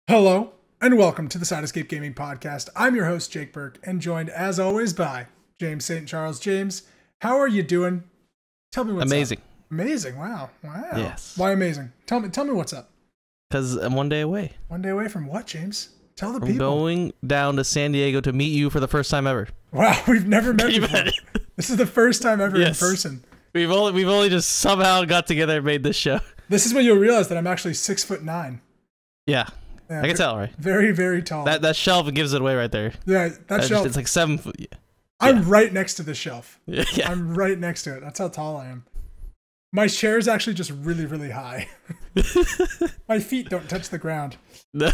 Hello, and welcome to the Sidescape Gaming Podcast. I'm your host, Jake Burke, and joined, as always, by James St. Charles. James, how are you doing? Tell me what's amazing. Up. Amazing. Wow. Yes. Why amazing? Tell me what's up. Because I'm 1 day away. 1 day away from what, James? Tell the I'm people. going down to San Diego to meet you for the first time ever. Wow, we've never met before. This is the first time ever Yes. in person. We've only just somehow got together and made this show. This is when you'll realize that I'm actually 6'9". Yeah. I can tell, right? Very, very tall. That shelf gives it away right there. Yeah, that shelf. It's like 7 foot. Yeah. I'm right next to the shelf. Yeah. I'm right next to it. That's how tall I am. My chair is actually just really, really high. My feet don't touch the ground. No.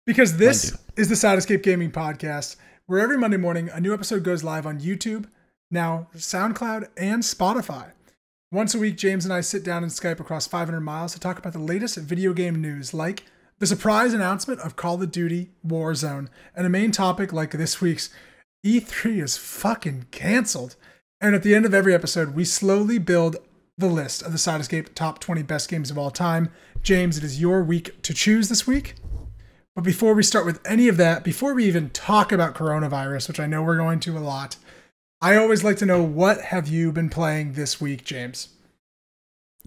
Because this is the Sidescape Gaming Podcast, where every Monday morning a new episode goes live on YouTube, now SoundCloud, and Spotify. Once a week, James and I sit down and Skype across 500 miles to talk about the latest video game news, like the surprise announcement of Call of Duty Warzone, and a main topic like this week's E3 is fucking canceled. And at the end of every episode, we slowly build the list of the Sidescape top 20 best games of all time. James, it is your week to choose this week. But before we start with any of that, before we even talk about coronavirus, which I know we're going to a lot, I always like to know, what have you been playing this week, James?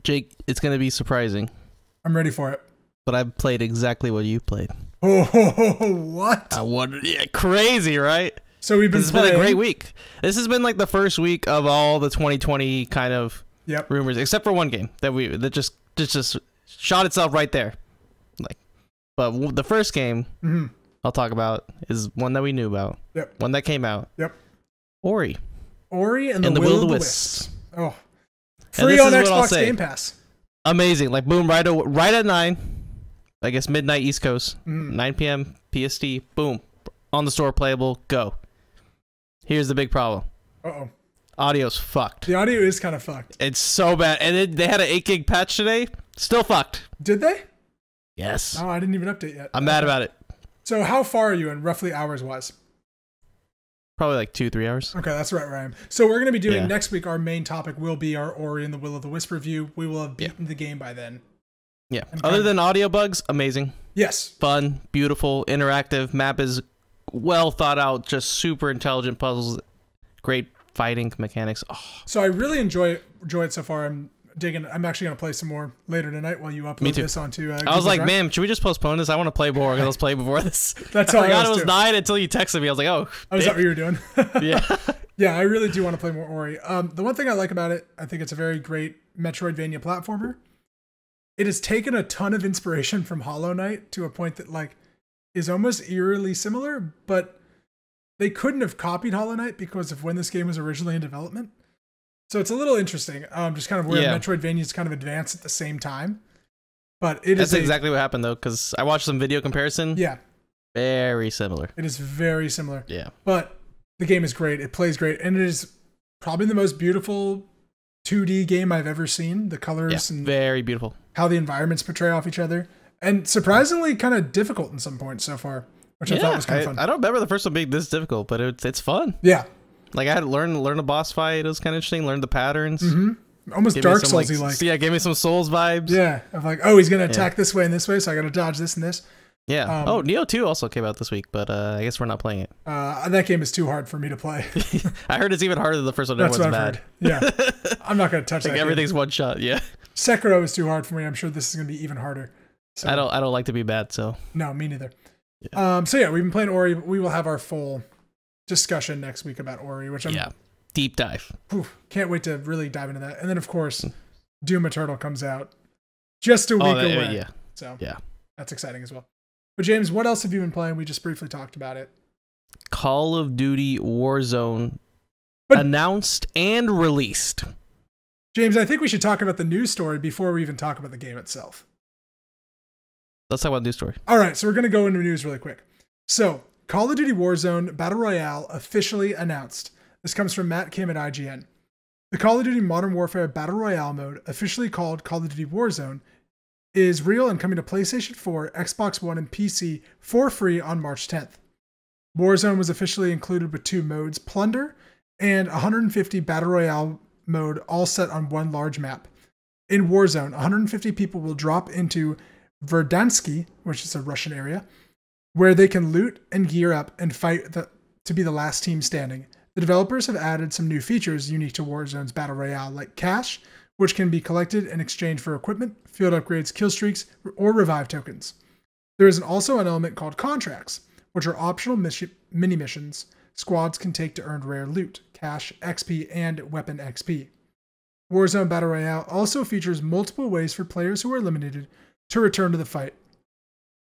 Jake, it's going to be surprising. I'm ready for it. But I've played exactly what you played. Oh, what? I wondered. Yeah, crazy, right? So we've been This has been a great week. This has been like the first week of all the 2020 kind of rumors, except for one game that just shot itself right there. But the first game I'll talk about is one that we knew about. Yep. One that came out. Yep. Ori and the Will of the Wisps. Oh. Free on Xbox Game Pass. Amazing. Like, boom, right at 9. I guess midnight East Coast. 9 p.m. PST. Boom. On the store, playable. Go. Here's the big problem. Uh-oh. Audio's fucked. The audio is kind of fucked. It's so bad. And they had an 8 gig patch today. Still fucked. Did they? Yes. Oh, I didn't even update yet. I'm mad about it. So how far are you in, roughly hours-wise? Probably like 2-3 hours. Okay, that's right where I am. So we're going to be doing next week, our main topic will be our Ori and the Will of the Wisp review. We will have beaten the game by then. Yeah. Other than audio bugs, amazing. Yes. Fun, beautiful, interactive. Map is well thought out, just super intelligent puzzles. Great fighting mechanics. Oh. So I really enjoy it so far. I'm actually going to play some more later tonight while you upload this onto I was like, Drive. Man, should we just postpone this? I want to play more because I was playing before this. That's all I forgot it was 9 until you texted me. I was like, oh. Oh, is that what you were doing? Yeah. Yeah, I really do want to play more Ori. The one thing I like about it, I think it's a very great Metroidvania platformer. It has taken a ton of inspiration from Hollow Knight to a point that like is almost eerily similar, but they couldn't have copied Hollow Knight because of when this game was originally in development. So it's a little interesting, just kind of where Metroidvanias kind of advance at the same time. But that's exactly what happened though, because I watched some video comparison. Yeah. Very similar. It is very similar. Yeah. But the game is great. It plays great. And it is probably the most beautiful 2D game I've ever seen. The colors and very beautiful. How the environments portray off each other. And surprisingly kind of difficult in some points so far, which I thought was kind of fun. I don't remember the first one being this difficult, but it's fun. Yeah. Like, I had to learn a boss fight. It was kind of interesting. Learn the patterns. Almost Dark Souls-y like. Yeah, gave me some Souls vibes. Yeah. Of like, oh, he's going to attack this way and this way, so I got to dodge this and this. Yeah. Neo 2 also came out this week, but I guess we're not playing it. That game is too hard for me to play. I heard it's even harder than the first one. That's what I've bad. Heard. Yeah. I'm not going to touch that everything's game. one shot, yeah. Sekiro is too hard for me. I'm sure this is going to be even harder. So, I don't like to be bad, so. No, me neither. Yeah. So yeah, we've been playing Ori. We will have our full discussion next week about Ori, which I'm deep dive. Can't wait to really dive into that. And then of course, Doom Eternal comes out just a week away. Yeah. So that's exciting as well. But James, what else have you been playing? We just briefly talked about it. Call of Duty Warzone announced and released. James, I think we should talk about the news story before we even talk about the game itself. Let's talk about the news story. All right, so we're going to go into news really quick. So, Call of Duty Warzone Battle Royale officially announced. This comes from Matt Kim at IGN. The Call of Duty Modern Warfare Battle Royale mode, officially called Call of Duty Warzone, is real and coming to PlayStation 4, Xbox One, and PC for free on March 10th. Warzone was officially included with 2 modes, Plunder and 150 Battle Royale mode, all set on one large map. In Warzone, 150 people will drop into Verdansky, which is a Russian area, where they can loot and gear up and fight to be the last team standing. The developers have added some new features unique to Warzone's Battle Royale, like cash, which can be collected in exchange for equipment, field upgrades, kill streaks, or revive tokens. There is also an element called contracts, which are optional mini missions squads can take to earn rare loot, cash, XP, and weapon XP. Warzone Battle Royale also features multiple ways for players who are eliminated to return to the fight.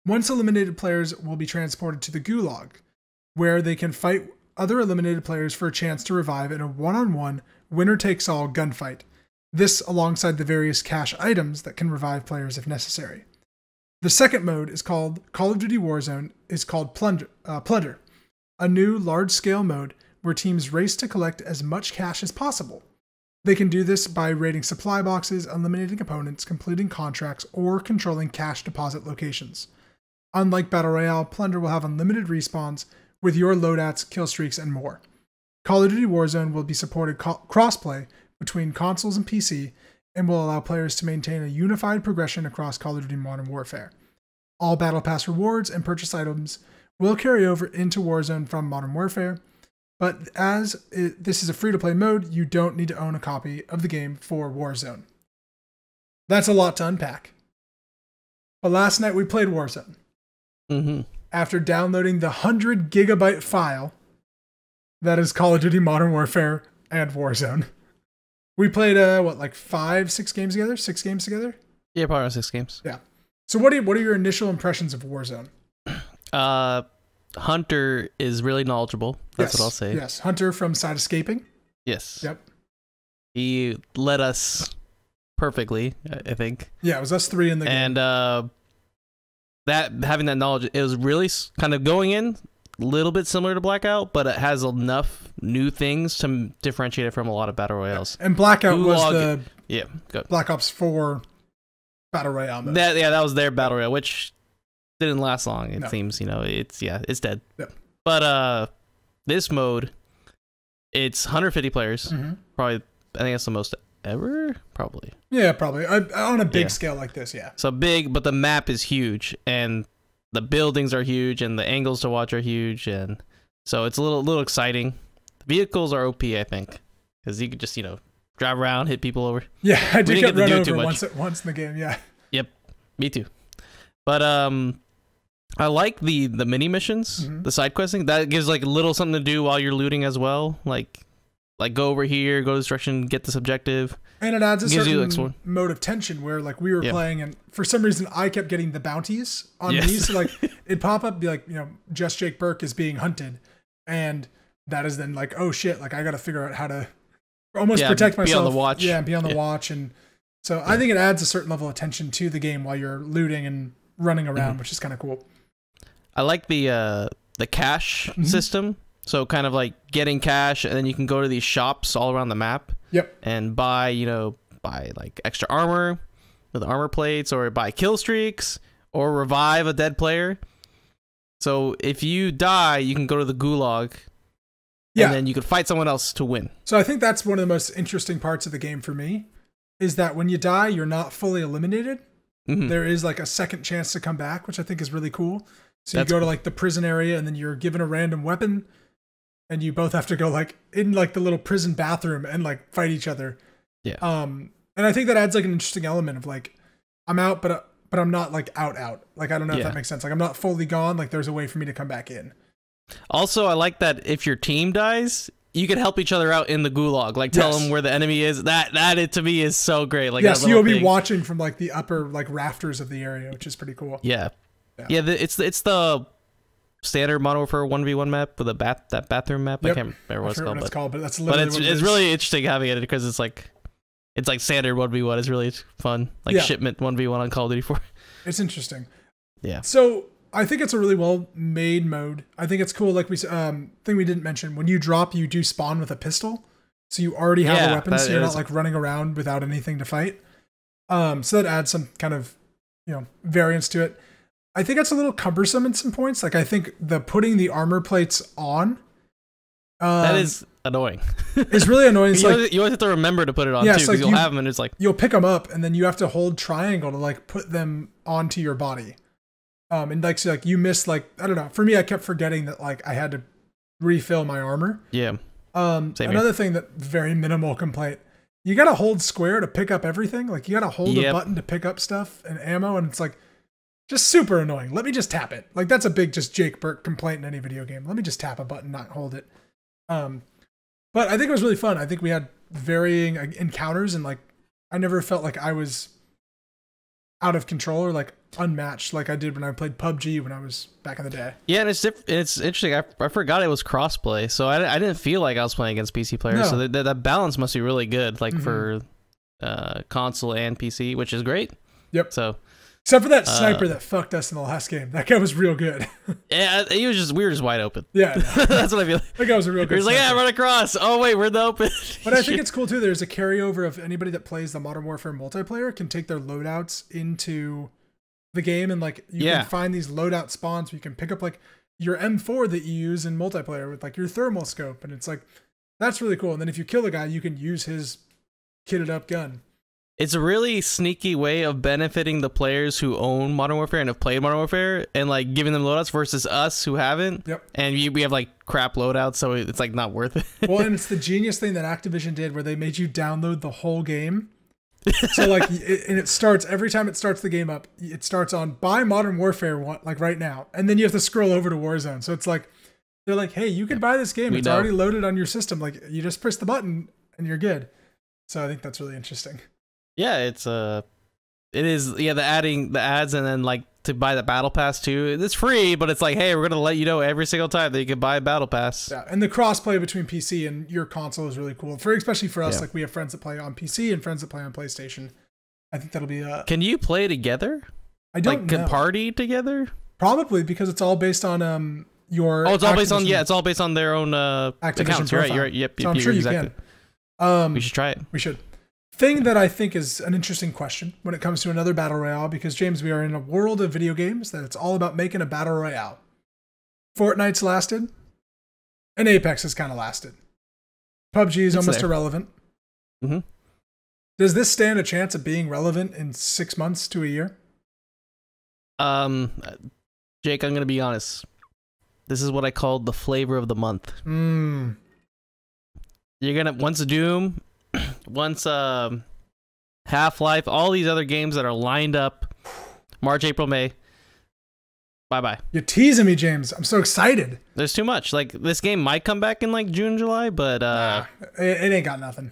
Once eliminated players will be transported to the Gulag, where they can fight other eliminated players for a chance to revive in a one-on-one, winner-takes-all gunfight. This alongside the various cash items that can revive players if necessary. The second mode is called Call of Duty Warzone, is called Plunder, a new large-scale mode where teams race to collect as much cash as possible. They can do this by raiding supply boxes, eliminating opponents, completing contracts, or controlling cash deposit locations. Unlike Battle Royale, Plunder will have unlimited respawns with your loadouts, kill streaks, and more. Call of Duty Warzone will be supported crossplay between consoles and PC, and will allow players to maintain a unified progression across Call of Duty Modern Warfare. All Battle Pass rewards and purchase items will carry over into Warzone from Modern Warfare, but this is a free-to-play mode, you don't need to own a copy of the game for Warzone. That's a lot to unpack. But last night we played Warzone. After downloading the 100 gigabyte file that is Call of Duty Modern Warfare and Warzone. We played, 6 games together? 6 games together? Yeah, probably 6 games. Yeah. So what are your initial impressions of Warzone? Hunter is really knowledgeable. That's what I'll say. Yes, Hunter from Side Escaping. Yes. Yep. He led us perfectly, I think. Yeah, it was us 3 in the game. And having that knowledge, it was really kind of going in a little bit similar to Blackout, but it has enough new things to differentiate it from a lot of Battle Royales. And Blackout was the good. Black Ops 4 Battle Royale mode. That was their Battle Royale, which didn't last long. It seems, it's dead. Yep. But this mode, it's 150 players. Probably, I think that's the most ever. Probably. Yeah, probably on a big scale like this. Yeah. So big, but the map is huge, and the buildings are huge, and the angles to watch are huge, and so it's a little exciting. The vehicles are OP, I think, because you could just drive around, hit people over. Yeah, I did get run over once in the game. Yeah. Yep, me too. But I like the mini missions, the side questing. That gives like a little something to do while you're looting as well. Like go over here, go to this direction, get this objective. And it adds a certain mode of tension where like we were playing, and for some reason I kept getting the bounties on me. So like it'd pop up, be like, Just Jake Burke is being hunted, and that is then like, oh shit, like I got to figure out how to almost protect myself. Be on the watch. Yeah, be on the watch, and so I think it adds a certain level of tension to the game while you're looting and running around, which is kind of cool. I like the cash system. So kind of like getting cash, and then you can go to these shops all around the map. Yep. And buy like extra armor with armor plates, or buy kill streaks, or revive a dead player. So if you die, you can go to the Gulag. Yeah. And then you could fight someone else to win. So I think that's one of the most interesting parts of the game for me, is that when you die, you're not fully eliminated. There is like a second chance to come back, which I think is really cool. So you go to like the prison area, and then you're given a random weapon, and you both have to go like in like the little prison bathroom and like fight each other. Yeah. And I think that adds like an interesting element of like, I'm out, but I'm not like out. Like, I don't know if that makes sense. Like, I'm not fully gone. Like, there's a way for me to come back in. Also, I like that if your team dies, you can help each other out in the Gulag. Like, tell them where the enemy is. That to me is so great. Like, yes, you'll be watching from like the upper like rafters of the area, which is pretty cool. Yeah. It's the standard Modern Warfare 1v1 map with that bathroom map. I can't remember what it's called. But that's literally it's really interesting having it, because it's like standard 1v1 is really fun. Like shipment 1v1 on Call of Duty 4. It's interesting. Yeah. So I think it's a really well made mode. I think it's cool. Like thing we didn't mention, when you drop, you do spawn with a pistol, so you already have a weapon, so you're not like running around without anything to fight. So that adds some kind of variance to it. I think it's a little cumbersome in some points. Like, I think putting the armor plates on That is annoying. It's really annoying. It's you always have to remember to put it on too, because you'll have them and it's like you'll pick them up and then you have to hold triangle to like put them onto your body. And like so like you miss like I don't know. For me, I kept forgetting that like I had to refill my armor. Yeah. Another thing that very minimal complaint. You gotta hold square to pick up everything. Like you gotta hold a button to pick up stuff and ammo, and it's like just super annoying. Let me just tap it. Like that's a big just Jake Burke complaint in any video game. Let me just tap a button, not hold it. But I think it was really fun. I think we had varying encounters, and like I never felt like I was out of control or like unmatched like I did when I played PUBG when I was back in the day. Yeah, and it's interesting. I forgot it was crossplay, so I didn't feel like I was playing against PC players. No. So that balance must be really good, like for console and PC, which is great. Yep. So. Except for that sniper that fucked us in the last game. That guy was real good. Yeah, we were just wide open. Yeah. No. That's what I feel like. That guy was a real good He was like, yeah, run across. Oh, wait, we're in the open. But I think it's cool, too. There's a carryover of anybody that plays the Modern Warfare multiplayer can take their loadouts into the game. And, like, you can find these loadout spawns where you can pick up, like, your M4 that you use in multiplayer with, like, your thermal scope. And it's like, that's really cool. And then if you kill a guy, you can use his kitted up gun. It's a really sneaky way of benefiting the players who own Modern Warfare and have played Modern Warfare and like giving them loadouts versus us who haven't. Yep. And we have like crap loadouts, so it's like not worth it. Well, and it's the genius thing that Activision did where they made you download the whole game. So like, and it starts every time it starts the game up. It starts on buy Modern Warfare like right now, and then you have to scroll over to Warzone. So it's like they're like, hey, you can buy this game. It's already loaded on your system. Like you just press the button and you're good. So I think that's really interesting. Yeah, it is the ads and then like to buy the battle pass too. It's free, but it's like, hey, we're gonna let you know every single time that you can buy a battle pass. Yeah, and the crossplay between PC and your console is really cool. Especially for us, like we have friends that play on PC and friends that play on PlayStation. I think that'll be Can you play together? I don't know. Can party together? Probably because it's all based on your. Oh, it's all based on it's all based on their own accounts. You're right. Yep. So I'm sure you can. We should try it. We should. Thing that I think is an interesting question when it comes to another battle royale, because James, we are in a world of video games that it's all about making a battle royale. Fortnite's lasted, and Apex has kind of lasted. PUBG is almost irrelevant. Mm-hmm. Does this stand a chance of being relevant in 6 months to a year? Jake, I'm gonna be honest. This is what I called the flavor of the month. You're gonna once Doom. Once Half-Life, all these other games that are lined up, March, April, May, bye-bye. You're teasing me, James. I'm so excited. There's too much. Like, this game might come back in, like, June, July, but... it ain't got nothing.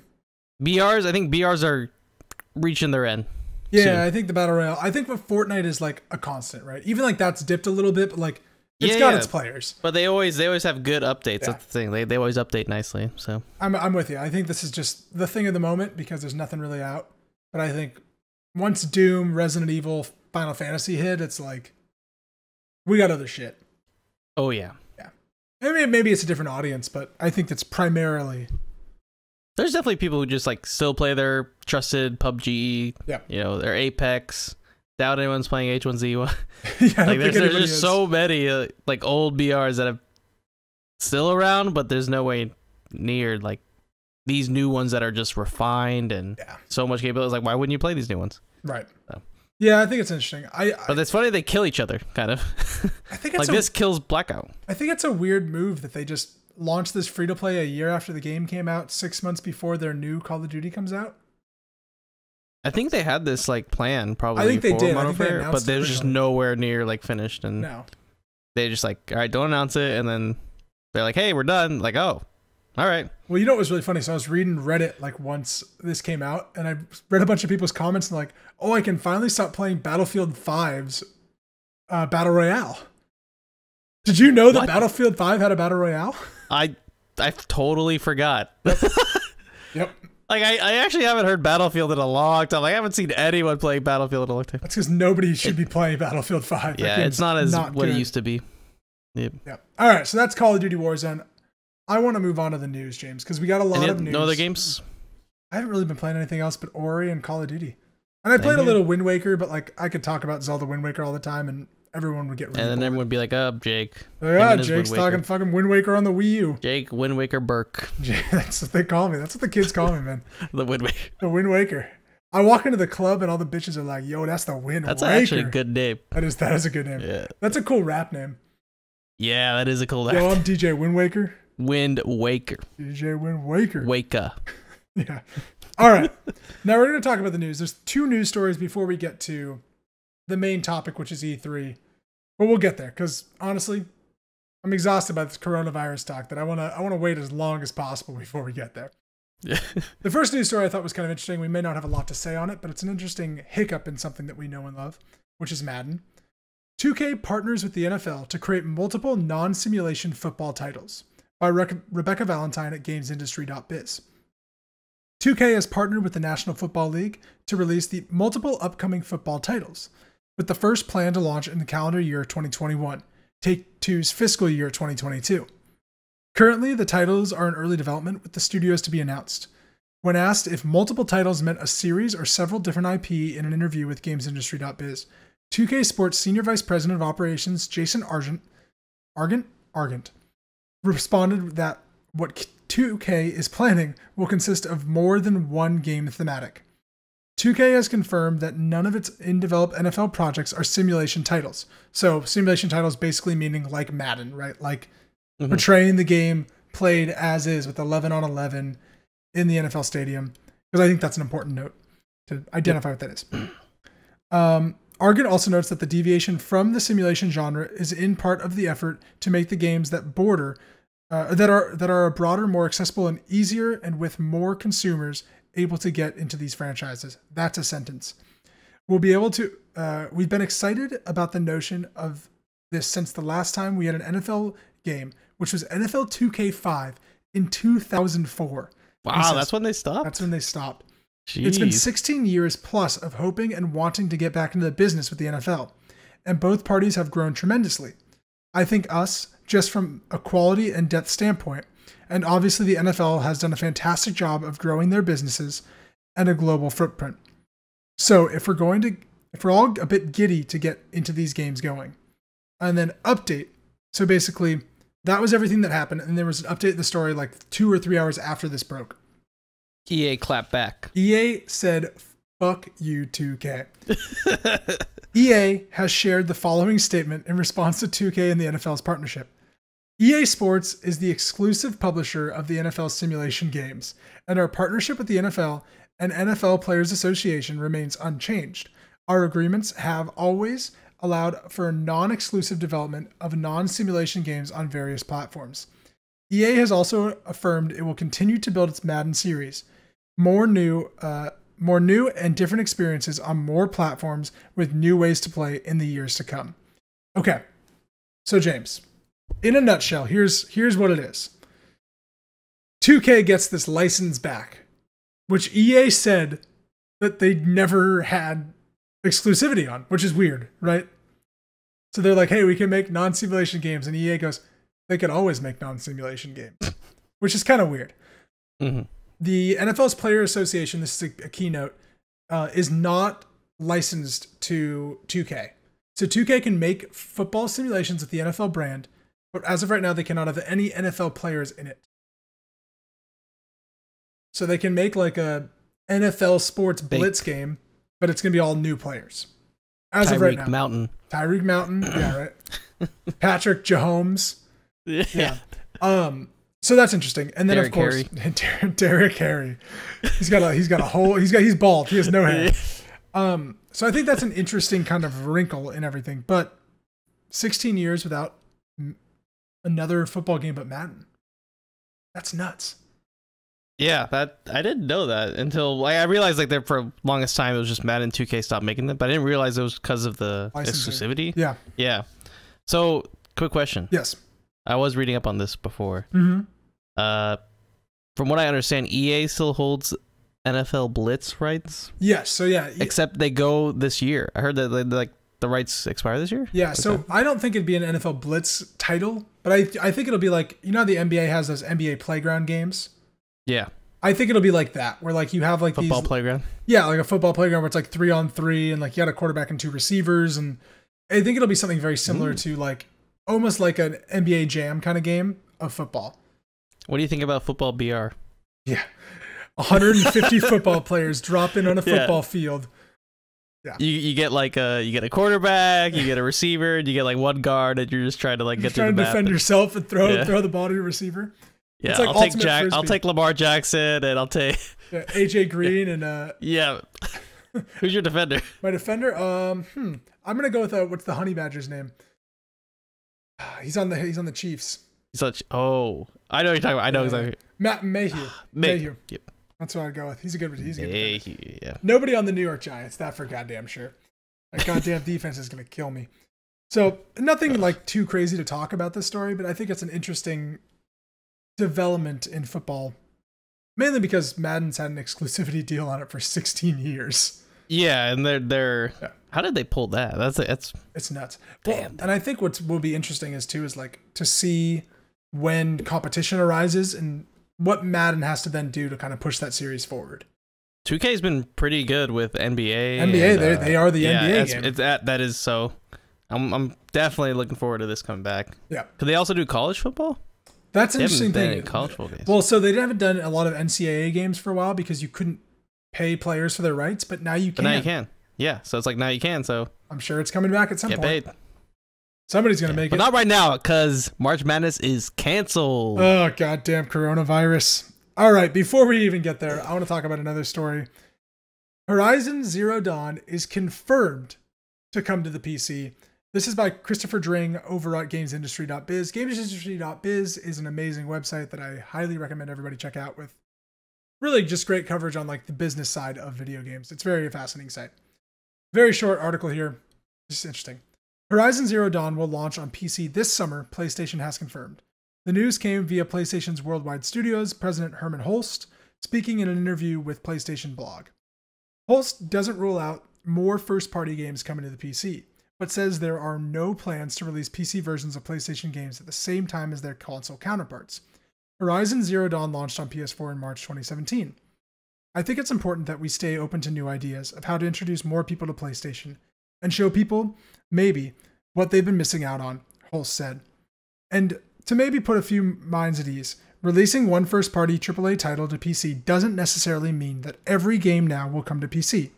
I think BRs are reaching their end. Yeah, soon. I think the Battle Royale... I think what Fortnite is, like, a constant, right? Even, like, that's dipped a little bit, but, like, it's got its players. But they always have good updates. That's the thing. They always update nicely. So I'm with you. I think this is just the thing of the moment because there's nothing really out. But I think once Doom, Resident Evil, Final Fantasy hit, it's like we got other shit. Oh yeah. Yeah. I mean, maybe it's a different audience, but I think that's primarily. There's definitely people who just like still play their trusted PUBG. Yeah. You know, their Apex. Doubt anyone's playing H1Z1. Yeah, like there's so many like old BRs that have still around, but there's no way near like these new ones that are just refined and so much capability. It's like, why wouldn't you play these new ones? Right. So. Yeah, I think it's interesting. But it's funny they kill each other, kind of. I think it's like this kills Blackout. I think it's a weird move that they just launched this free to play a year after the game came out, 6 months before their new Call of Duty comes out. I think they had this like plan probably. I think they did, but they're just nowhere near like finished, and they just like, all right, don't announce it, and then they're like, hey, we're done. Like, oh, all right. Well, you know what was really funny? So I was reading Reddit like once this came out, and I read a bunch of people's comments and like, oh, I can finally stop playing Battlefield 5's Battle Royale. Did you know that Battlefield 5 had a Battle Royale? I totally forgot. Yep. Like, I actually haven't heard Battlefield in a long time. Like, I haven't seen anyone playing Battlefield in a long time. That's because nobody should be playing Battlefield 5. Yeah, it's not as what it used to be. Yep. All right, so that's Call of Duty Warzone. I want to move on to the news, James, because we got a lot of news. No other games? I haven't really been playing anything else but Ori and Call of Duty. And I played a little Wind Waker, but like I could talk about Zelda Wind Waker all the time, and everyone would get really and then bored. everyone would be like, Jake. Yeah, Jake's talking fucking Wind Waker on the Wii U. Jake Wind Waker Burke. That's what they call me. That's what the kids call me, man. The Wind Waker. The Wind Waker. I walk into the club and all the bitches are like, yo, that's the Wind Waker. That's actually a good name. That is a good name. Yeah. That's a cool rap name. Yeah, that is a cool name. Yo, I'm DJ Wind Waker. Wind Waker. DJ Wind Waker. Wake-a. Yeah. All right. Now we're going to talk about the news. There's 2 news stories before we get to the main topic, which is E3. But we'll get there because honestly, I'm exhausted by this coronavirus talk that I want to wait as long as possible before we get there. Yeah. The first news story I thought was kind of interesting. We may not have a lot to say on it, but it's an interesting hiccup in something that we know and love, which is Madden. 2K partners with the NFL to create multiple non-simulation football titles by Rebecca Valentine at gamesindustry.biz. 2K has partnered with the National Football League to release the multiple upcoming football titles, with the first planned to launch in the calendar year 2021, Take-Two's fiscal year 2022. Currently, the titles are in early development with the studios to be announced. When asked if multiple titles meant a series or several different IP in an interview with gamesindustry.biz, 2K Sports Senior Vice President of Operations Jason Argent responded that what 2K is planning will consist of more than one game thematic. 2K has confirmed that none of its in-developed NFL projects are simulation titles. So simulation titles basically meaning like Madden, right? Like portraying the game played as is with 11 on 11 in the NFL stadium. Because I think that's an important note to identify what that is. Argent also notes that the deviation from the simulation genre is in part of the effort to make the games that are a broader, more accessible and easier, and with more consumers able to get into these franchises. That's a sentence. We'll be able to. We've been excited about the notion of this since the last time we had an NFL game, which was NFL 2K5 in 2004. Wow, that's when they stopped? That's when they stopped. Jeez. It's been 16 years plus of hoping and wanting to get back into the business with the NFL, and both parties have grown tremendously. I think us, just from a quality and depth standpoint, and obviously the NFL has done a fantastic job of growing their businesses and a global footprint. So if we're all a bit giddy to get into these games going. And then update. So basically, that was everything that happened, and there was an update of the story like 2 or 3 hours after this broke. EA clapped back. EA said, fuck you, 2K. EA has shared the following statement in response to 2K and the NFL's partnership. EA Sports is the exclusive publisher of the NFL simulation games, and our partnership with the NFL and NFL Players Association remains unchanged. Our agreements have always allowed for non-exclusive development of non-simulation games on various platforms. EA has also affirmed it will continue to build its Madden series, more new and different experiences on more platforms with new ways to play in the years to come. Okay, so James, in a nutshell, here's what it is. 2K gets this license back, which EA said that they never had exclusivity on, which is weird, right? So they're like, hey, we can make non-simulation games, and EA goes, they could always make non-simulation games, which is kind of weird. Mm-hmm. The NFL's Player Association, this is a keynote, is not licensed to 2K. So 2K can make football simulations with the NFL brand, but as of right now, they cannot have any NFL players in it. So they can make like a NFL sports Blitz game, but it's going to be all new players. As of right now. Tyreek Mountain. Yeah, right. Patrick Mahomes. Yeah. So that's interesting. And then Derrick of course, Derrick Henry. He's bald. He has no hair. So I think that's an interesting kind of wrinkle in everything. But 16 years without another football game but Madden. That's nuts. Yeah, that I didn't know that until I realized like there for the longest time it was just Madden 2K stopped making them, but I didn't realize it was because of the exclusivity. Yeah. Yeah. So, quick question. Yes. I was reading up on this before. Mm-hmm. From what I understand, EA still holds NFL Blitz rights. Yes. So yeah. Except they go this year. I heard that like the rights expire this year. Yeah. So I don't think it'd be an NFL Blitz title, but I think it'll be like, you know how the NBA has those NBA playground games. Yeah. I think it'll be like that, where like you have like football playground. Yeah, like a football playground where it's like 3-on-3, and like you got a quarterback and 2 receivers, and I think it'll be something very similar to like almost like an NBA Jam kind of game of football. What do you think about football BR? Yeah. 150 football players drop in on a football field. Yeah. You get like you get a quarterback, you get a receiver, and you get like one guard, and you're just trying to like get trying to to defend yourself and throw the ball to your receiver. Yeah, it's like I'll take Lamar Jackson, and I'll take AJ Green and yeah. Who's your defender? My defender, I'm gonna go with what's the Honey Badger's name? He's on the Chiefs. I know what you're talking about. I know exactly. Matt Mayhew. Mayhew. Yep. That's what I'd go with. He's a good Mayhew, yeah. Nobody on the New York Giants, that for goddamn sure. That goddamn defense is gonna kill me. So nothing like too crazy to talk about this story, but I think it's an interesting development in football. Mainly because Madden's had an exclusivity deal on it for 16 years. Yeah, and they're how did they pull that? It's nuts. Damn. Well, and I think what will be interesting is like to see when competition arises and what Madden has to then do to kind of push that series forward. 2K's been pretty good with NBA. NBA, they are the NBA game. That is so. I'm definitely looking forward to this coming back. Yeah. Could they also do college football? That's an interesting thing. College football games. Well, so they haven't done a lot of NCAA games for a while because you couldn't pay players for their rights, but now you can. But now you can. Yeah, so it's like now you can. So I'm sure it's coming back at some point. Get paid. Somebody's gonna make it. But not right now, because March Madness is canceled. Oh, goddamn coronavirus. All right, before we even get there, I want to talk about another story. Horizon Zero Dawn is confirmed to come to the PC. This is by Christopher Dring over at GamesIndustry.biz. GamesIndustry.biz is an amazing website that I highly recommend everybody check out with really just great coverage on like the business side of video games. It's a very fascinating site. Very short article here. Just interesting. Horizon Zero Dawn will launch on PC this summer, PlayStation has confirmed. The news came via PlayStation's Worldwide Studios president Herman Holst, speaking in an interview with PlayStation Blog. Holst doesn't rule out more first-party games coming to the PC, but says there are no plans to release PC versions of PlayStation games at the same time as their console counterparts. Horizon Zero Dawn launched on PS4 in March 2017. I think it's important that we stay open to new ideas of how to introduce more people to PlayStation and show people, maybe, what they've been missing out on, Holst said. And to maybe put a few minds at ease, releasing one first-party AAA title to PC doesn't necessarily mean that every game now will come to PC.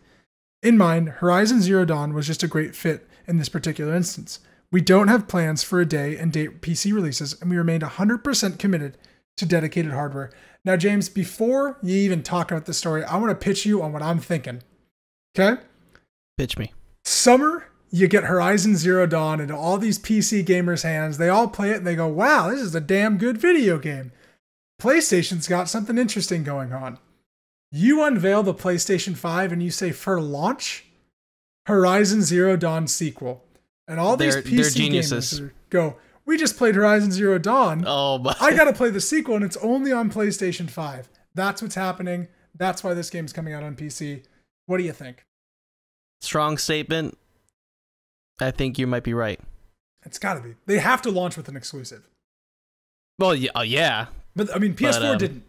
In mind, Horizon Zero Dawn was just a great fit in this particular instance. We don't have plans for a day and date PC releases, and we remained 100% committed to dedicated hardware. Now, James, before you even talk about this story, I want to pitch you on what I'm thinking. Okay? Pitch me. Summer, you get Horizon Zero Dawn into all these PC gamers' hands. They all play it and they go, wow, this is a damn good video game. PlayStation's got something interesting going on. You unveil the PlayStation 5 and you say, for launch, Horizon Zero Dawn sequel. And all these PC gamers go, we just played Horizon Zero Dawn. Oh my. I got to play the sequel and it's only on PlayStation 5. That's what's happening. That's why this game's coming out on PC. What do you think? Strong statement. I think you might be right. It's got to be. They have to launch with an exclusive. Well, yeah. But, I mean, PS4 didn't.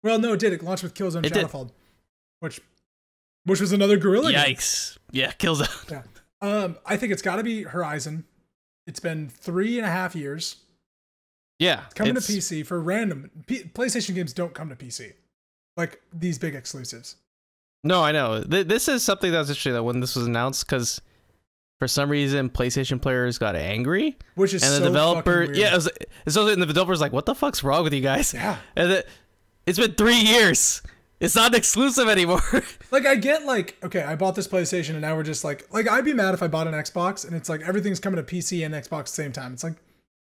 Well, no, it did. It launched with Killzone Shadowfall. Which was another Guerrilla game. Yikes. Yeah, Killzone. Yeah. I think it's got to be Horizon. It's been 3.5 years. Yeah. It's coming to PC for random. PlayStation games don't come to PC. Like these big exclusives. No, I know. This is something that was interesting though when this was announced because for some reason PlayStation players got angry. Which is and so the developer, fucking weird. And the developer's like, what the fuck's wrong with you guys? Yeah. And it's been 3 years. It's not exclusive anymore. Like, I get, like, okay, I bought this PlayStation, and now we're just, like, I'd be mad if I bought an Xbox, and it's, like, everything's coming to PC and Xbox at the same time. It's like,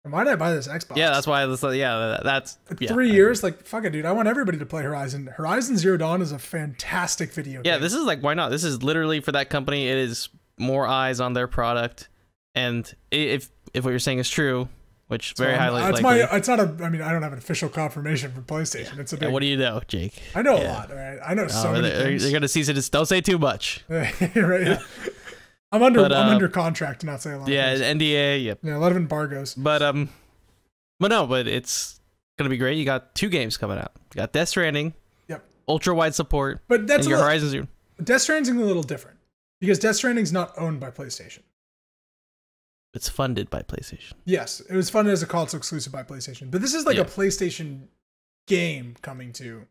why did I buy this Xbox? Yeah, that's why, that's... 3 years? Like, fuck it, dude. I want everybody to play Horizon. Horizon Zero Dawn is a fantastic video game. Yeah, this is, like, why not? This is literally, for that company, it is more eyes on their product, and if what you're saying is true... Which very highly likely. It's not a. I mean, I don't have an official confirmation from PlayStation. Yeah. It's a big. And what do you know, Jake? I know a lot. Right? I know so many things. You're gonna cease it. Don't say too much. Right. Yeah. I'm under contract to not say a lot. Yeah, NDA. Yep. Yeah, a lot of embargoes. But it's gonna be great. You got 2 games coming out. You got Death Stranding. Yep. Ultra wide support. But that's your Horizon Zero. Death Stranding's a little different because Death Stranding's not owned by PlayStation. It's funded by PlayStation. Yes, it was funded as a console exclusive by PlayStation. But this is like a PlayStation game coming to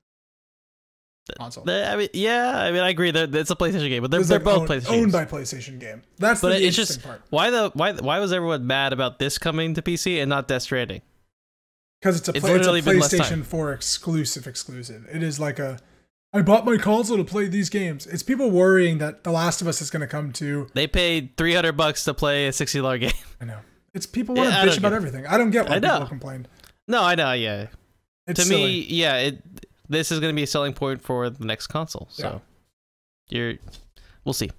console. I mean, I agree that it's a PlayStation game, but they're both PlayStation owned by PlayStation game. That's the interesting part. Why was everyone mad about this coming to PC and not Death Stranding? Because it's a PlayStation 4 exclusive. It is like I bought my console to play these games. It's people worrying that The Last of Us is going to come to. They paid $300 to play a $60 game. I know. It's people want to bitch about everything. I don't get why people complain. No, I know. Yeah. It's silly. Me, this is going to be a selling point for the next console. So we'll see.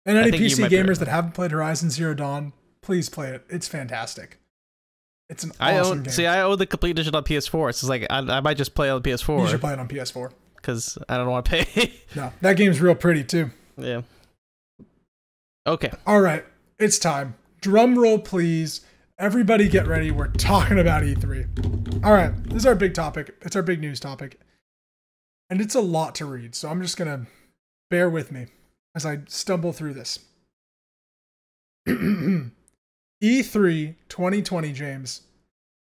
And any PC gamers that haven't played Horizon Zero Dawn, please play it. It's fantastic. It's an awesome game. See, I own the complete edition on PS4. It's like I might just play on PS4. You should play it on PS4. Because I don't want to pay. No, that game's real pretty too. Yeah. Okay. All right, it's time. Drum roll, please. Everybody get ready. We're talking about E3. All right, this is our big topic. It's our big news topic. And it's a lot to read, so I'm just going to bear with me as I stumble through this. E3 2020, James,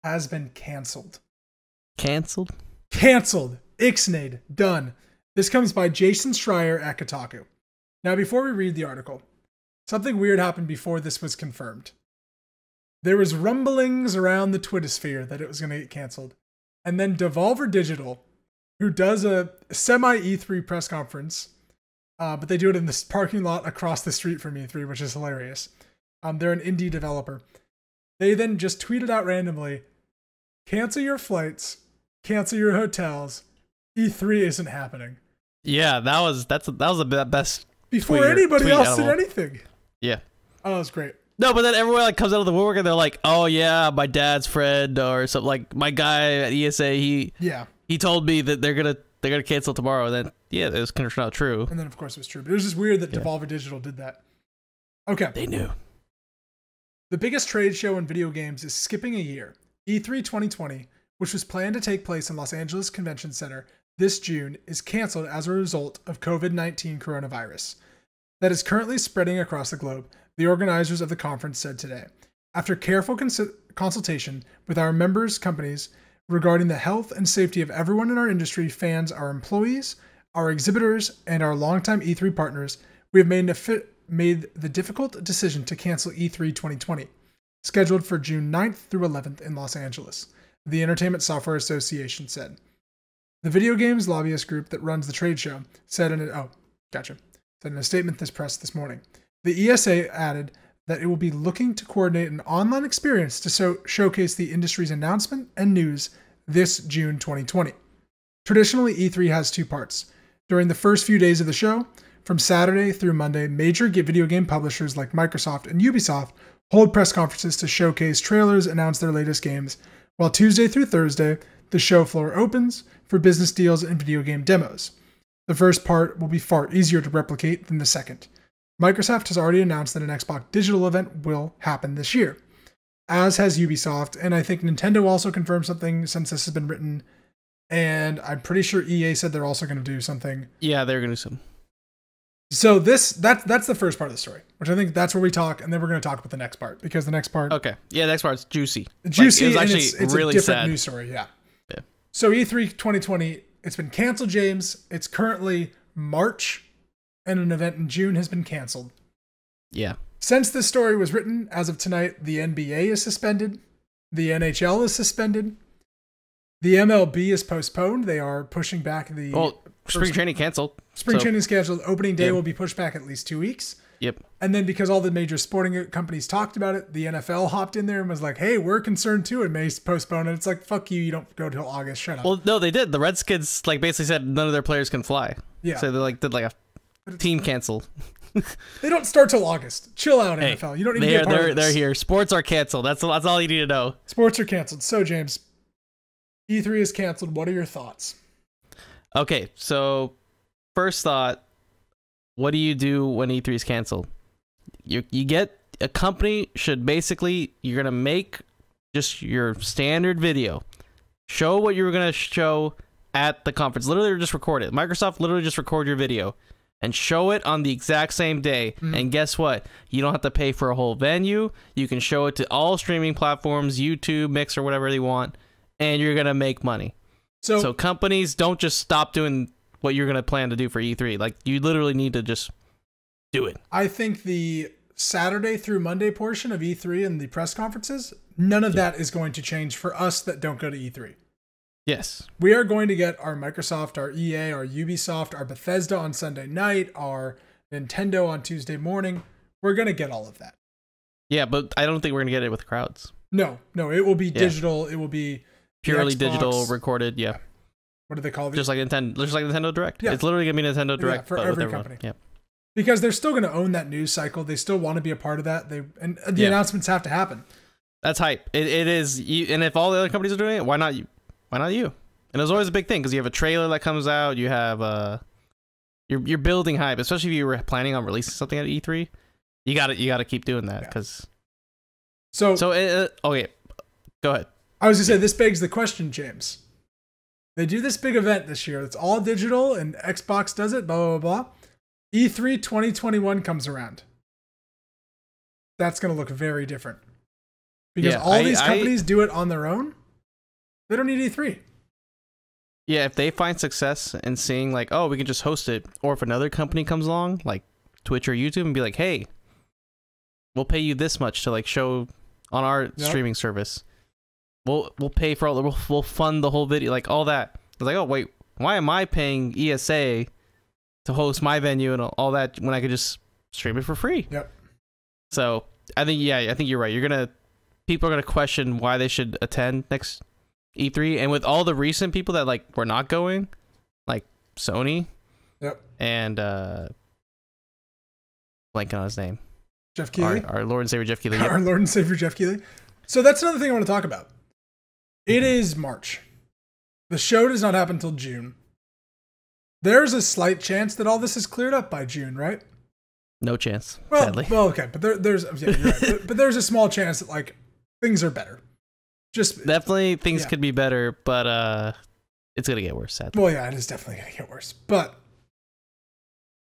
has been canceled. Canceled? Canceled. Ixnayed. Done. This comes by Jason Schreier at Kotaku. Now, before we read the article, something weird happened before this was confirmed. There was rumblings around the Twittersphere that it was going to get canceled. And then Devolver Digital, who does a semi-E3 press conference, but they do it in this parking lot across the street from E3, which is hilarious. They're an indie developer. They then just tweeted out randomly, cancel your flights, cancel your hotels, E3 isn't happening. Yeah, that was the best. Before anybody else did anything. Yeah. Oh, that's great. No, but then everyone like comes out of the woodwork and they're like, "Oh yeah, my dad's friend or something." Like my guy at ESA, he told me that they're gonna cancel tomorrow. And then it was kind of not true. And then of course it was true. But it was just weird that Devolver Digital did that. Okay. They knew. The biggest trade show in video games is skipping a year. E3 2020, which was planned to take place in Los Angeles Convention Center this June, is canceled as a result of COVID-19 coronavirus that is currently spreading across the globe, the organizers of the conference said today. After careful consultation with our members' companies regarding the health and safety of everyone in our industry, fans, our employees, our exhibitors, and our longtime E3 partners, we have made the difficult decision to cancel E3 2020, scheduled for June 9th through 11th in Los Angeles, the Entertainment Software Association said. The video games lobbyist group that runs the trade show said in a statement this morning. The ESA added that it will be looking to coordinate an online experience to showcase the industry's announcement and news this June 2020. Traditionally, E3 has two parts. During the first few days of the show, from Saturday through Monday, major video game publishers like Microsoft and Ubisoft hold press conferences to showcase trailers, announce their latest games, while Tuesday through Thursday, the show floor opens for business deals and video game demos. The first part will be far easier to replicate than the second. Microsoft has already announced that an Xbox digital event will happen this year, as has Ubisoft, and I think Nintendo also confirmed something since this has been written, and I'm pretty sure EA said they're also going to do something. Yeah, they're going to do something. So that's the first part of the story, which I think that's where we talk, and then we're going to talk about the next part, because the next part... Okay. Yeah, the next part's juicy. Juicy, like, it's really a different news story, yeah. So E3 2020, it's been canceled, James. It's currently March, and an event in June has been canceled. Yeah. Since this story was written, as of tonight, the NBA is suspended. The NHL is suspended. The MLB is postponed. They are pushing back the... Well, spring training canceled. Spring training is canceled. Opening day will be pushed back at least 2 weeks. Yep. And then because all the major sporting companies talked about it, the NFL hopped in there and was like, hey, we're concerned too. It may postpone it. It's like, fuck you. You don't go till August. Shut up. Well, no, they did. The Redskins basically said none of their players can fly. Yeah. So they did a team cancel. They don't start till August. Chill out, NFL. You don't need to get part of this. They're here. Sports are canceled. That's all you need to know. Sports are canceled. So, James, E3 is canceled. What are your thoughts? Okay, so first thought, what do you do when E3 is canceled? You get a company should basically, you're going to make just your standard video. Show what you were going to show at the conference. Literally just record it. Microsoft literally just record your video. and show it on the exact same day. And guess what? You don't have to pay for a whole venue. You can show it to all streaming platforms, YouTube, Mix, or whatever they want, and you're going to make money. So companies don't just stop doing what you're going to plan to do for E3. Like, you literally need to just do it. I think the Saturday through Monday portion of E3 and the press conferences, none of that is going to change for us that don't go to E3. Yes. We are going to get our Microsoft, our EA, our Ubisoft, our Bethesda on Sunday night, our Nintendo on Tuesday morning. We're going to get all of that. Yeah, but I don't think we're going to get it with crowds. No, it will be digital. It will be purely digital, recorded. Yeah. What do they call it? Just like Nintendo Direct. Yeah. It's literally going to be Nintendo Direct for every company. Yeah. Because they're still going to own that news cycle. They still want to be a part of that. The announcements have to happen. That's hype. It is. And if all the other companies are doing it, why not you? Why not you? And it's always a big thing because you have a trailer that comes out. You have you're building hype, especially if you were planning on releasing something at E3. You got to keep doing that because. Okay, go ahead. I was gonna say this begs the question, James. They do this big event this year. It's all digital, and Xbox does it. Blah blah blah. E3 2021 comes around. That's gonna look very different because all these companies do it on their own. They don't need E3. Yeah, if they find success in seeing like, oh, we can just host it, or if another company comes along, like Twitch or YouTube, and be like, hey, we'll pay you this much to like show on our streaming service. We'll pay for all the we'll fund the whole video, like all that. It's like, oh wait, why am I paying ESA to host my venue and all that when I could just stream it for free? Yep. So I think you're right. People are gonna question why they should attend next E3, and with all the recent people that like were not going, like Sony, and blanking on his name, Jeff Keighley, our Lord and Savior Jeff Keighley, our Lord and Savior Jeff Keighley. So that's another thing I want to talk about. It is March. The show does not happen until June. There's a slight chance that all this is cleared up by June, right? No chance. Sadly. Well, okay, but there's you're right. but there's a small chance that like things are better. Just definitely things could be better, but it's gonna get worse, sadly. Well, yeah, it is definitely gonna get worse. But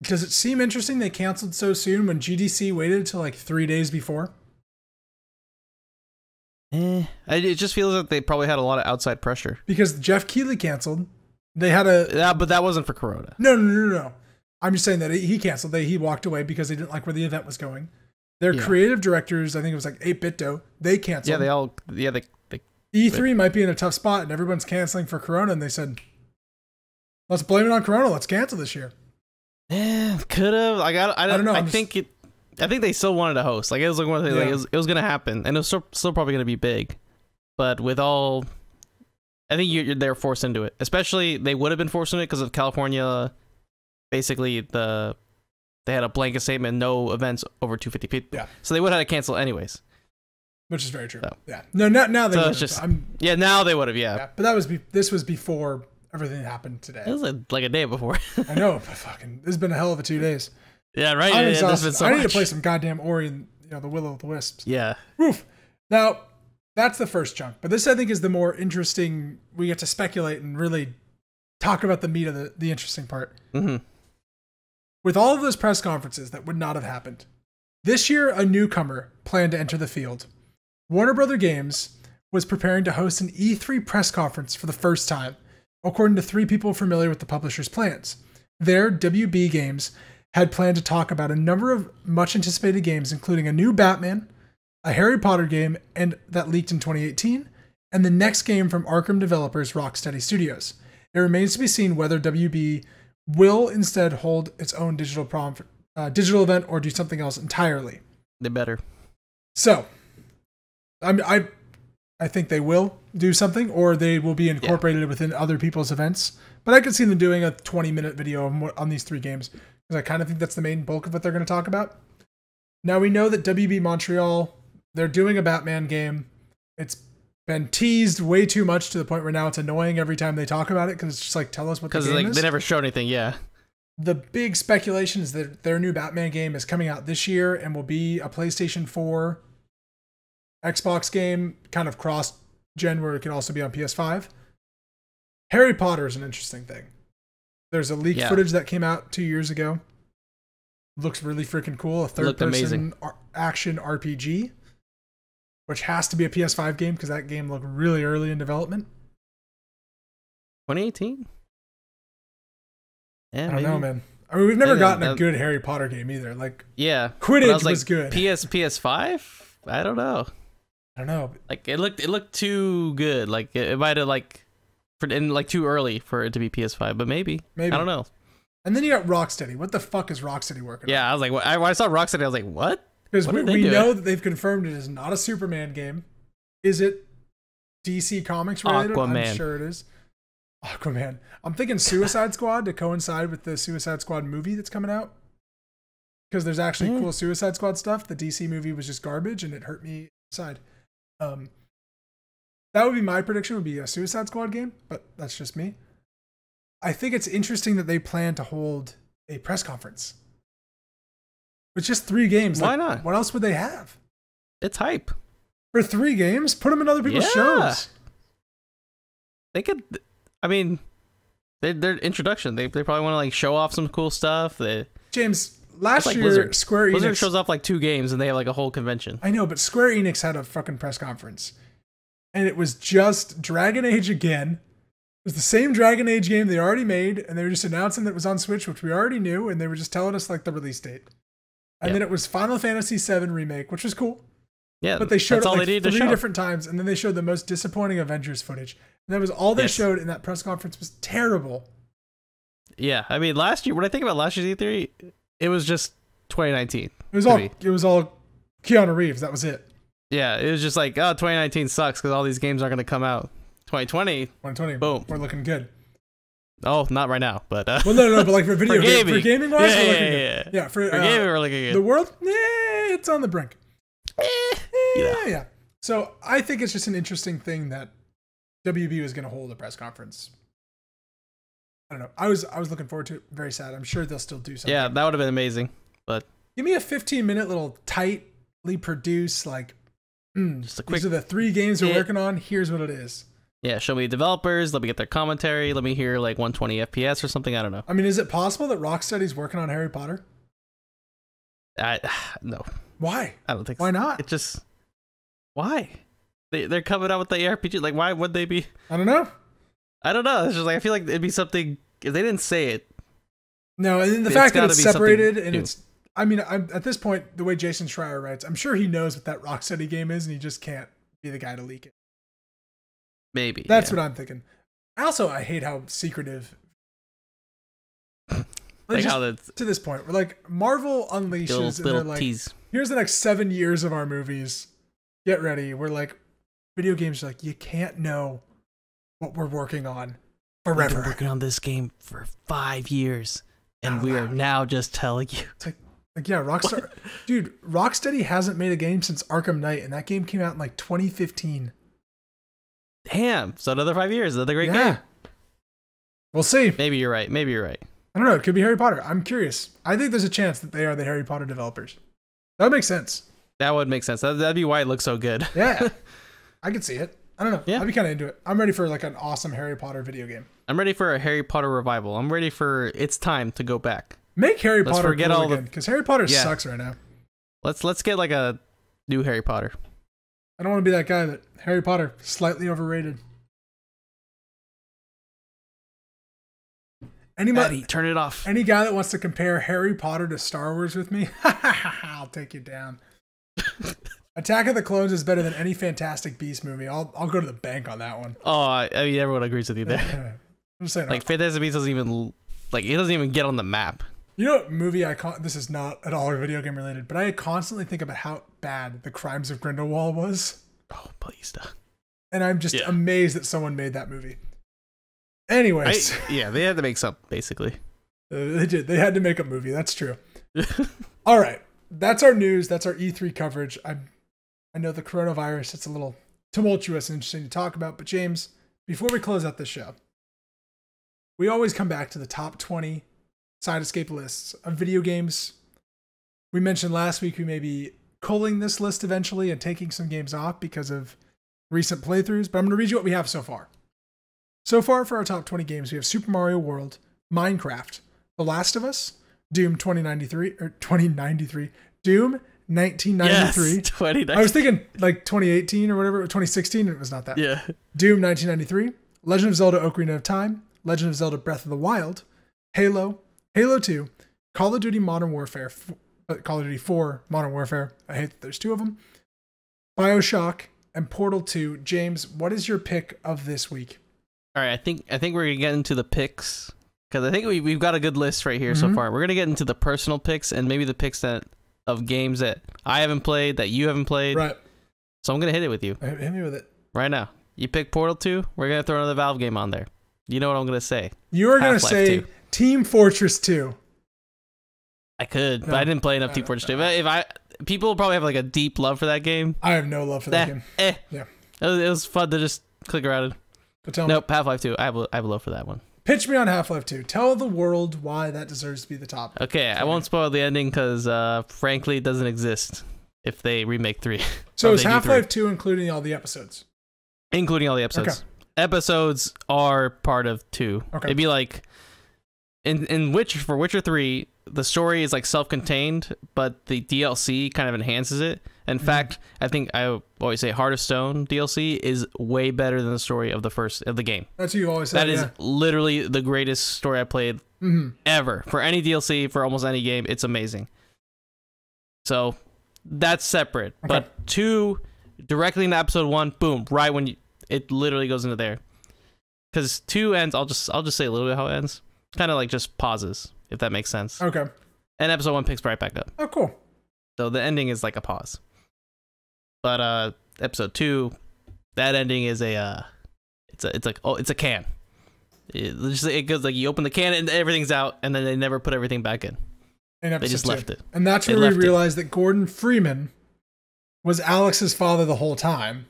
does it seem interesting they canceled so soon when GDC waited until like 3 days before? It just feels like they probably had a lot of outside pressure. Because Jeff Keighley canceled. They had but that wasn't for Corona. No. I'm just saying that he canceled. He walked away because they didn't like where the event was going. Their creative directors, I think it was like 8BitDo, they canceled. Yeah, they E3 might be in a tough spot and everyone's canceling for Corona, and they said, let's blame it on Corona. Let's cancel this year. Yeah, could have. I don't know. I think they still wanted to host. Like it was like one of the things. Like, it was gonna happen, and it was still probably gonna be big. But with all, I think they're forced into it. Especially they would have been forced into it because of California. Basically, they had a blanket statement: no events over 250 people. Yeah. So they would have had to cancel anyways. Which is very true. So. Yeah. No, now they would have. Now they would have. Yeah. But this was before everything that happened today. It was like a day before. I know, but this has been a hell of a 2 days. Yeah, right. I'm exhausted. I need to play some goddamn Ori and the Will of the Wisps. Yeah. Oof. Now, that's the first chunk. But this, I think, is the more interesting. We get to speculate and really talk about the meat of the interesting part. Mm-hmm. With all of those press conferences that would not have happened, this year a newcomer planned to enter the field. Warner Brother Games was preparing to host an E3 press conference for the first time, according to 3 people familiar with the publisher's plans. There, WB Games had planned to talk about a number of much anticipated games, including a new Batman, a Harry Potter game and that leaked in 2018, and the next game from Arkham developers Rocksteady Studios. It remains to be seen whether WB will instead hold its own digital event or do something else entirely. They better. So, I think they will do something, or they will be incorporated within other people's events. But I could see them doing a 20-minute video on these 3 games, because I kind of think that's the main bulk of what they're going to talk about. Now, we know that WB Montreal, they're doing a Batman game. It's been teased way too much to the point where now it's annoying every time they talk about it, because it's just like, tell us what the game is. Because they never showed anything, yeah. The big speculation is that their new Batman game is coming out this year and will be a PlayStation 4 Xbox game, kind of cross-gen, where it can also be on PS5. Harry Potter is an interesting thing. There's a leaked footage that came out 2 years ago looks really freaking cool. A third-person action RPG, which has to be a PS5 game because that game looked really early in development. 2018? Yeah, I don't know, man. I mean, we've never gotten a good Harry Potter game either. Like, yeah, Quidditch was good. PS5? I don't know. Like it looked too good. Like it might have too early for it to be PS5, but maybe. I don't know. And then you got Rocksteady. What the fuck is Rocksteady working on? Yeah, I was like, when I saw Rocksteady, I was like, what? Because we know that they've confirmed it is not a Superman game. Is it DC Comics related? Aquaman. I'm sure it is. Aquaman. I'm thinking Suicide Squad to coincide with the Suicide Squad movie that's coming out. Because there's actually cool Suicide Squad stuff. The DC movie was just garbage and it hurt me inside. That would be my prediction, would be a Suicide Squad game, but that's just me. I think it's interesting that they plan to hold a press conference. With just 3 games. Why not? What else would they have? It's hype. For 3 games? Put them in other people's shows. They could, I mean, their introduction. They probably want to like show off some cool stuff. James, last year, Blizzard. Square Enix... Blizzard shows off like 2 games and they have like a whole convention. I know, but Square Enix had a fucking press conference. And it was just Dragon Age again. It was the same Dragon Age game they already made, and they were just announcing that it was on Switch, which we already knew, and they were just telling us like the release date. And then it was Final Fantasy VII Remake, which was cool. Yeah, but they showed it like 3 different times, and then they showed the most disappointing Avengers footage. And that was all they showed in that press conference was terrible. Yeah, I mean, last year, when I think about last year's E3, it was just 2019. It was all Keanu Reeves. That was it. Yeah, it was just like, oh, 2019 sucks because all these games aren't going to come out. 2020, boom, we're looking good. Oh, not right now, but well, no, but like for video for gaming wise, we're looking good. Yeah, for gaming, we're looking good. The world, it's on the brink. Yeah. So I think it's just an interesting thing that WB was going to hold a press conference. I don't know. I was looking forward to it. Very sad. I'm sure they'll still do something. Yeah, that would have been amazing. But give me a 15-minute little tightly produced like. Just a quick. These are the 3 games we're working on. Here's what it is. Yeah, show me the developers. Let me get their commentary. Let me hear like 120 FPS or something. I don't know. I mean, is it possible that Rocksteady's working on Harry Potter? No. Why? I don't think. Why not? It just. Why? They're coming out with the RPG. Like, why would they be? I don't know. It's just like I feel like it'd be something if they didn't say it. No, and the fact that it's separated and it's. I mean, I'm at this point, the way Jason Schreier writes, I'm sure he knows what that Rocksteady game is, and he just can't be the guy to leak it. Maybe. That's what I'm thinking. I hate how secretive. Like how to this point, we're like Marvel unleashes, and they're like, here's the next 7 years of our movies. Get ready. We're like, video games are like, you can't know what we're working on forever. We've been working on this game for 5 years, and we are now just telling you. It's like yeah, Rockstar. Dude, Rocksteady hasn't made a game since Arkham Knight, and that game came out in like 2015. Damn. So another 5 years. Another great game. We'll see. Maybe you're right. I don't know. It could be Harry Potter. I'm curious. I think there's a chance that they are the Harry Potter developers. That would make sense. That would make sense. That'd be why it looks so good. Yeah. I could see it. I don't know. Yeah. I'd be kind of into it. I'm ready for like an awesome Harry Potter video game. I'm ready for a Harry Potter revival. I'm ready for it's time to go back. Make Harry Potter cool again, because Harry Potter sucks right now. Let's get like a new Harry Potter. I don't want to be that guy that Harry Potter slightly overrated. Anybody, turn it off. Any guy that wants to compare Harry Potter to Star Wars with me, I'll take you down. Attack of the Clones is better than any Fantastic Beasts movie. I'll go to the bank on that one. Oh, I mean everyone agrees with you there. I'm just saying, like Fantastic Beasts doesn't even it doesn't even get on the map. You know what movie this is not at all video game related, but I constantly think about how bad The Crimes of Grindelwald was. Oh, please stop. And I'm just amazed that someone made that movie. Anyways. They had to make something, basically. They did. They had to make a movie. That's true. All right. That's our news. That's our E3 coverage. I know the coronavirus, it's a little tumultuous and interesting to talk about, but James, before we close out this show, we always come back to the top 20 Side Escape lists of video games. We mentioned last week we may be culling this list eventually and taking some games off because of recent playthroughs, but I'm going to read you what we have so far. So far for our top 20 games, we have Super Mario World, Minecraft, The Last of Us, Doom 2093 or 2093. Doom 1993. Yes, 2093. I was thinking like 2018 or whatever, 2016. It was not that. Yeah. Doom 1993. Legend of Zelda: Ocarina of Time. Legend of Zelda: Breath of the Wild. Halo. Halo 2. Call of Duty Modern Warfare. Call of Duty 4 Modern Warfare. I hate that there's two of them. BioShock and Portal 2. James, what is your pick of this week? All right, I think we're gonna get into the picks because I think we've got a good list right here so far. We're gonna get into the personal picks and maybe the picks of games that I haven't played, that you haven't played. Right. So I'm gonna hit it with you. Hit me with it right now. You pick Portal 2. We're gonna throw another Valve game on there. You know what I'm gonna say? You are gonna say 2. Team Fortress 2. I could, but I didn't play enough Team Fortress 2. People probably have like a deep love for that game. I have no love for that game. Yeah. It was fun to just click around it. Nope, Half-Life 2. I have a love for that one. Pitch me on Half-Life 2. Tell the world why that deserves to be the top. Okay, I won't spoil the ending because, frankly, it doesn't exist if they remake 3. So is Half-Life 2 including all the episodes? Including all the episodes. Okay. Episodes are part of 2. Okay. It'd be like, for Witcher 3, the story is like self-contained, but the DLC kind of enhances it. In fact, I think I always say Heart of Stone DLC is way better than the story of the game. That's what you always say. That is literally the greatest story I played ever. For any DLC, for almost any game, it's amazing. So that's separate. Okay. But 2, directly into episode 1, boom, right when it literally goes into there. Because 2 ends, I'll just say a little bit how it ends. Kind of like just pauses, if that makes sense. Okay. And episode 1 picks right back up. Oh, cool. So the ending is like a pause. But episode 2, that ending is it's a can. It goes like you open the can and everything's out, and then they never put everything back in. They just left it. And that's where we realized that Gordon Freeman was Alex's father the whole time.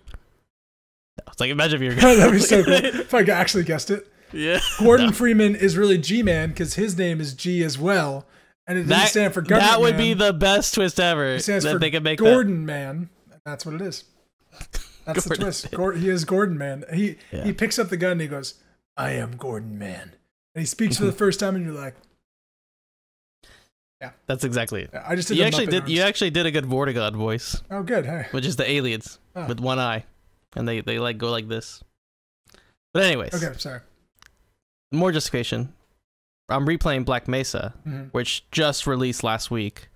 It's like, imagine if you're that'd be so cool if I actually guessed it. Yeah. Gordon Freeman is really G-Man because his name is G as well, and it doesn't stand for government. That would be the best twist ever. It stands for they could make Gordon Man. That's what it is. That's the twist. He is Gordon Man. He picks up the gun and he goes, "I am Gordon Man," and he speaks for the first time, and you're like, "Yeah, that's exactly it." Yeah, I just did. You actually did a good Vortigaunt voice. Oh, good. Hey. Which is the aliens with one eye, and they like go like this. But anyways. Okay, sorry. More justification. I'm replaying Black Mesa, which just released last week.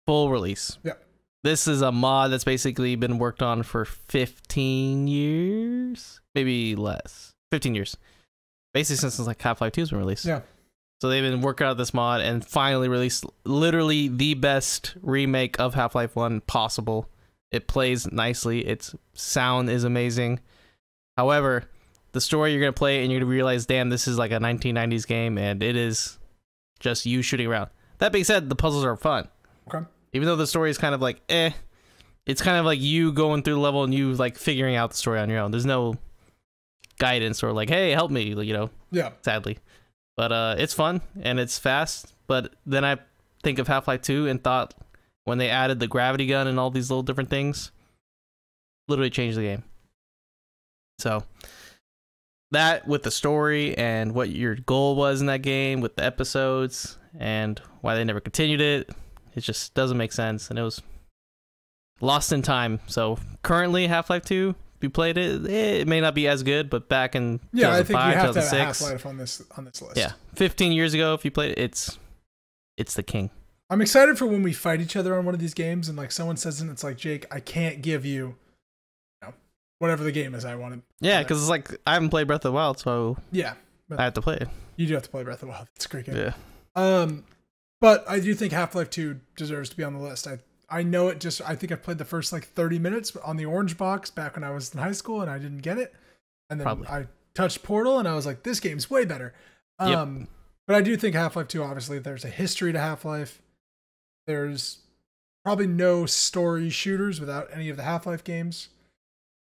Full release. Yeah. This is a mod that's basically been worked on for 15 years, maybe less. 15 years. Basically since like Half-Life 2 has been released. Yeah. So they've been working out this mod and finally released literally the best remake of Half-Life 1 possible. It plays nicely. Its sound is amazing. However, the story you're going to play and you're going to realize, damn, this is like a 1990s game and it is just you shooting around. That being said, the puzzles are fun. Okay. Even though the story is kind of like, it's kind of like you going through the level and you like figuring out the story on your own. There's no guidance or like, hey, help me, you know? Yeah. Sadly. But it's fun and it's fast. But then I think of Half-Life 2 and thought when they added the gravity gun and all these little different things, literally changed the game. So that with the story and what your goal was in that game with the episodes and why they never continued it, it just doesn't make sense. And it was lost in time. So currently Half-Life 2, if you played it, it may not be as good, but back in 2005, I think you have 2006, to have Half-Life on this list. Yeah. 15 years ago, if you played it, it's the king. I'm excited for when we fight each other on one of these games and like someone says, and it's like, Jake, I can't give you whatever the game is I wanted. Yeah, because it's like I haven't played Breath of the Wild, so yeah, I have to play it. You do have to play Breath of the Wild. It's a great game. Yeah. But I do think Half-Life 2 deserves to be on the list. I know it just, I think I played the first like 30 minutes on the orange box back when I was in high school and I didn't get it. And then I touched Portal and I was like, this game's way better. But I do think Half-Life 2, obviously there's a history to Half-Life. There's probably no story shooters without any of the Half-Life games.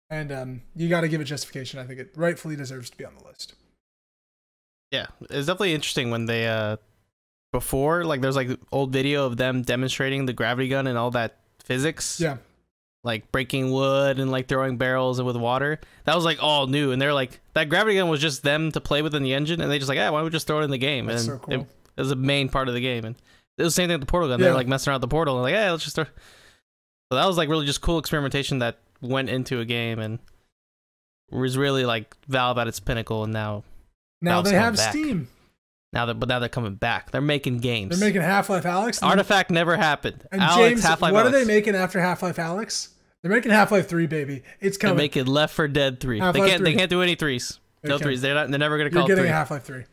And you got to give it justification. I think it rightfully deserves to be on the list. Yeah, it's definitely interesting when they before, like there's like old video of them demonstrating the gravity gun and all that physics. Yeah. Like breaking wood and like throwing barrels with water. That was like all new. And they're like, that gravity gun was just them to play with in the engine. And they just like, why don't we just throw it in the game? That's and so cool. as a main part of the game. And it was the same thing with the portal gun. They're like messing around with the portal and like, hey, let's just start. So that was like really just cool experimentation that went into a game and was really like Valve at its pinnacle. And now they have Steam. But now they're coming back. They're making games. They're making Half-Life Alyx. Artifact never happened. And Alyx, James, Half-Life what Alyx. are they making after Half-Life Alyx? They're making Half-Life 3, baby. It's coming. They're making Left 4 Dead 3. They can't do any threes. No threes. They're never gonna call. You're getting 3. a Half-Life 3.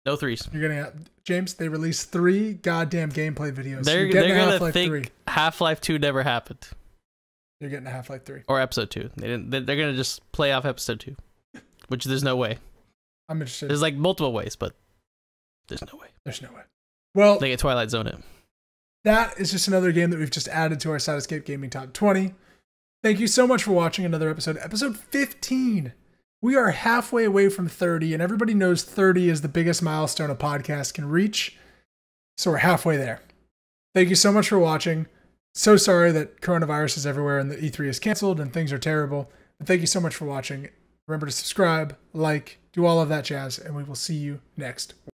No threes. You're getting James. They released 3 goddamn gameplay videos. They're gonna think Half-Life 2 never happened. You're getting a Half-Life 3 or Episode 2. They're gonna just play off Episode 2, which there's no way. I'm interested. There's like multiple ways, but there's no way. There's no way. Well, they get Twilight Zone it. That is just another game that we've just added to our Sadiscape Gaming Top 20. Thank you so much for watching another episode. Episode 15. We are halfway away from 30, and everybody knows 30 is the biggest milestone a podcast can reach. So we're halfway there. Thank you so much for watching. So sorry that coronavirus is everywhere and the E3 is canceled and things are terrible. But thank you so much for watching. Remember to subscribe, like, do all of that jazz, and we will see you next